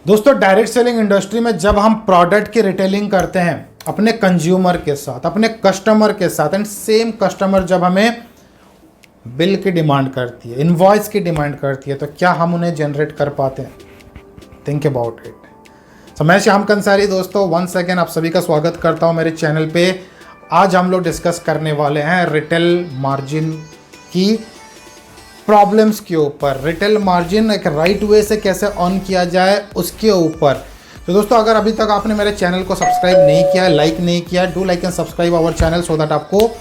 दोस्तों, direct selling industry में जब हम प्रोडक्ट की रिटेलिंग करते हैं अपने कंज्यूमर के साथ, अपने कस्टमर के साथ, एंड सेम कस्टमर जब हमें बिल की डिमांड करती है, इनवॉइस की डिमांड करती है, तो क्या हम उन्हें जनरेट कर पाते हैं? Think about it. तो मैं श्याम कंसारी दोस्तों वंस अगेन आप सभी का स्वागत करता हूं मेरे चैनल पे। आज हम लोग डिस्कस करने वाले हैं रिटेल मार्जिन की प्रॉब्लम्स के ऊपर। रिटेल मार्जिन एक राइट वे से कैसे ऑन किया जाए उसके ऊपर। तो दोस्तों, अगर अभी तक आपने मेरे चैनल को सब्सक्राइब नहीं किया, लाइक नहीं किया, do like and subscribe our channel so that आपको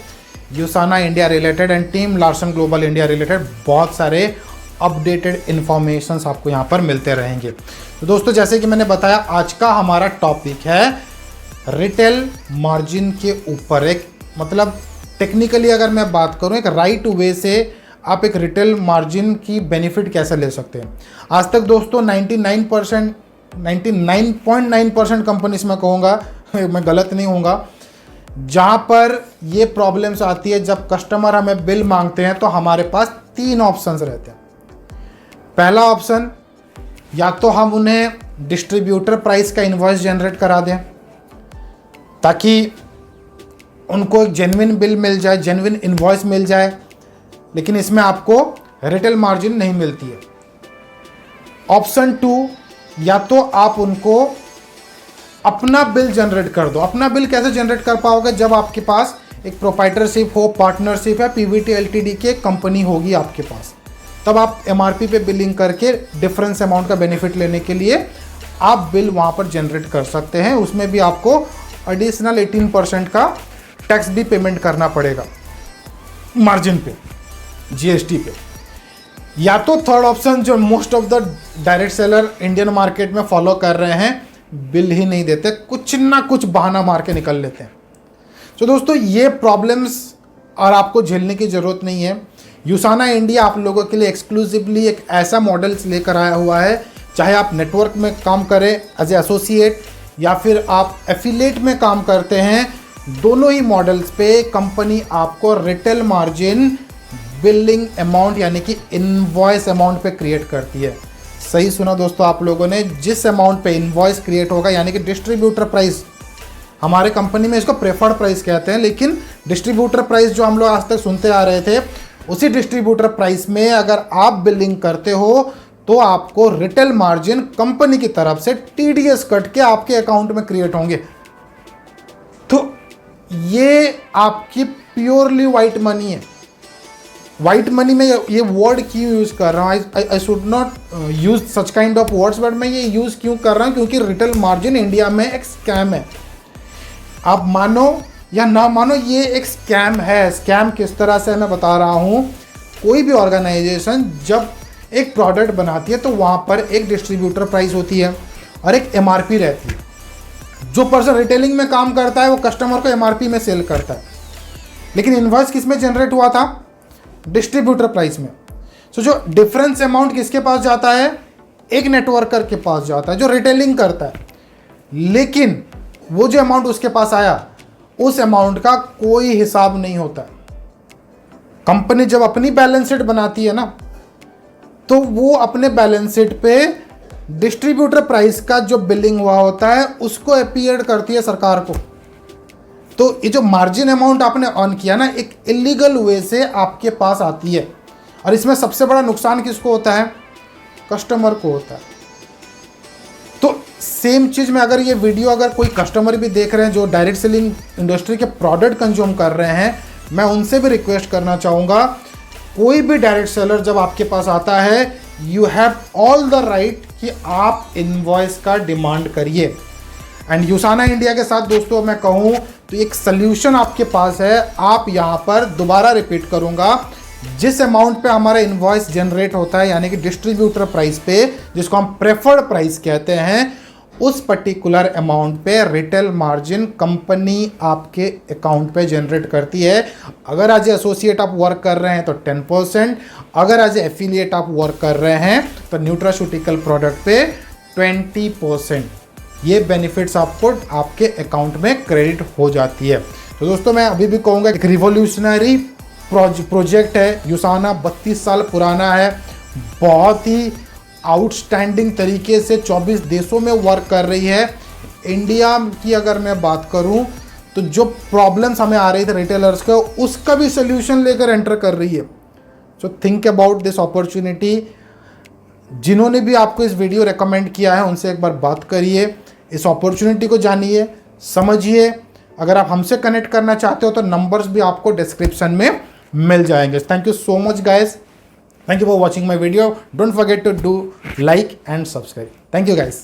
यूसाना India related and team Larsen global India related बहुत सारे अपडेटेड इन्फॉर्मेशंस आपको यहाँ पर मिलते रहेंगे। तो दोस्तों, जैसे कि मैंने बताया, आज का हमारा टॉपिक है रिटेल मार्जिन के ऊपर। एक मतलब टेक्निकली अगर मैं बात करूँ, एक राइट वे से आप एक रिटेल मार्जिन की बेनिफिट कैसे ले सकते हैं। आज तक दोस्तों 99.9% कंपनीज में कहूँगा, मैं गलत नहीं होऊंगा, जहाँ पर ये प्रॉब्लम्स आती है जब कस्टमर हमें बिल मांगते हैं तो हमारे पास 3 ऑप्शंस रहते हैं। पहला ऑप्शन, या तो हम उन्हें डिस्ट्रीब्यूटर प्राइस का इनवॉइस जनरेट करा दें ताकि उनको एक जेन्युइन बिल मिल जाए, जेन्युइन इनवॉइस मिल जाए, लेकिन इसमें आपको रिटेल मार्जिन नहीं मिलती है। ऑप्शन 2, या तो आप उनको अपना बिल जनरेट कर दो। अपना बिल कैसे जनरेट कर पाओगे? जब आपके पास एक प्रोप्राइटरशिप हो, पार्टनरशिप है, पीवीटी एलटीडी की कंपनी होगी आपके पास, तब आप एमआरपी पे बिलिंग करके डिफरेंस अमाउंट का बेनिफिट लेने के लिए आप बिल वहां पर जनरेट कर सकते हैं। उसमें भी आपको एडिशनल 18% का टैक्स भी पेमेंट करना पड़ेगा मार्जिन पे, जीएसटी पे। या तो थर्ड ऑप्शन, जो most of the direct seller Indian market में फॉलो कर रहे हैं, बिल ही नहीं देते, कुछ ना कुछ बहाना मार के निकल लेते हैं। तो दोस्तों, ये प्रॉब्लम्स और आपको झेलने की ज़रूरत नहीं है। यूसाना इंडिया आप लोगों के लिए एक्सक्लूसिवली एक ऐसा मॉडल्स लेकर आया हुआ है, चाहे आप नेटवर्क में काम करें एज ए एसोसिएट या फिर आप एफिलिएट में काम करते हैं, दोनों ही मॉडल्स पे कंपनी आपको रिटेल मार्जिन बिलिंग अमाउंट यानी कि इनवॉइस अमाउंट पे क्रिएट करती है। सही सुना दोस्तों आप लोगों ने, जिस अमाउंट पे इनवॉइस क्रिएट होगा यानी कि डिस्ट्रीब्यूटर प्राइस, हमारे कंपनी में इसको प्रेफर्ड प्राइस कहते हैं, लेकिन डिस्ट्रीब्यूटर प्राइस जो हम लोग आज तक सुनते आ रहे थे, उसी डिस्ट्रीब्यूटर प्राइस में अगर आप बिलिंग करते हो तो आपको रिटेल मार्जिन कंपनी की तरफ से टीडीएस कट के आपके अकाउंट में क्रिएट होंगे। तो ये आपकी प्योरली व्हाइट मनी है। व्हाइट मनी में ये वर्ड क्यों यूज़ कर रहा हूँ? I should not use such kind of words, but मैं ये यूज़ क्यों कर रहा हूँ? क्योंकि रिटेल मार्जिन इंडिया में एक स्कैम है। आप मानो या ना मानो, ये एक स्कैम है। स्कैम किस तरह से मैं बता रहा हूँ। कोई भी ऑर्गेनाइजेशन जब एक प्रोडक्ट बनाती है तो वहाँ पर एक डिस्ट्रीब्यूटर प्राइस होती है और एक एमआरपी रहती है। जो पर्सन रिटेलिंग में काम करता है वो कस्टमर को एमआरपी में सेल करता है, लेकिन इनवॉइस किस में जनरेट हुआ था? डिस्ट्रीब्यूटर प्राइस में। सो जो डिफरेंस अमाउंट किसके पास जाता है? एक नेटवर्कर के पास जाता है जो रिटेलिंग करता है, लेकिन वो जो अमाउंट उसके पास आया उस अमाउंट का कोई हिसाब नहीं होता है। कंपनी जब अपनी बैलेंस शीट बनाती है ना, तो वो अपने बैलेंस शीट पे डिस्ट्रीब्यूटर प्राइस का जो बिलिंग हुआ होता है उसको अपीयर करती है सरकार को। तो ये जो मार्जिन अमाउंट आपने ऑन किया ना, एक इलीगल वे से आपके पास आती है, और इसमें सबसे बड़ा नुकसान किसको होता है? कस्टमर को होता है। तो सेम चीज़ में अगर ये वीडियो अगर कोई कस्टमर भी देख रहे हैं जो डायरेक्ट सेलिंग इंडस्ट्री के प्रोडक्ट कंज्यूम कर रहे हैं, मैं उनसे भी रिक्वेस्ट करना चाहूँगा, कोई भी डायरेक्ट सेलर जब आपके पास आता है, you have all the right कि आप इनवॉइस का डिमांड करिए। एंड यूसाना इंडिया के साथ दोस्तों मैं कहूँ तो एक सल्यूशन आपके पास है। आप यहाँ पर दोबारा रिपीट करूँगा, जिस अमाउंट पे हमारा इनवॉइस जनरेट होता है यानी कि डिस्ट्रीब्यूटर प्राइस पे, जिसको हम प्रेफर्ड प्राइस कहते हैं, उस पर्टिकुलर अमाउंट पे रिटेल मार्जिन कंपनी आपके अकाउंट पे जनरेट करती है। अगर एज ए एसोसिएट आप वर्क कर रहे हैं तो 10%, अगर एज ए एफिलिएट आप वर्क कर रहे हैं तो न्यूट्रास्यूटिकल प्रोडक्ट पे 20%। ये बेनिफिट्स आपको आपके अकाउंट में क्रेडिट हो जाती है। तो दोस्तों, मैं अभी भी कहूँगा एक रिवोल्यूशनरी प्रोजेक्ट है यूसाना, 32 साल पुराना है, बहुत ही आउटस्टैंडिंग तरीके से 24 देशों में वर्क कर रही है। इंडिया की अगर मैं बात करूं तो जो प्रॉब्लम्स हमें आ रही थी रिटेलर्स को, उसका भी सोल्यूशन लेकर एंटर कर रही है। So think about this opportunity. जिन्होंने भी आपको इस वीडियो रेकमेंड किया है उनसे एक बार बात करिए, इस अपॉर्चुनिटी को जानिए, समझिए। अगर आप हमसे कनेक्ट करना चाहते हो तो नंबर्स भी आपको डिस्क्रिप्शन में मिल जाएंगे। Thank you so much guys, thank you for watching my video. Don't forget to do like and subscribe. Thank you guys.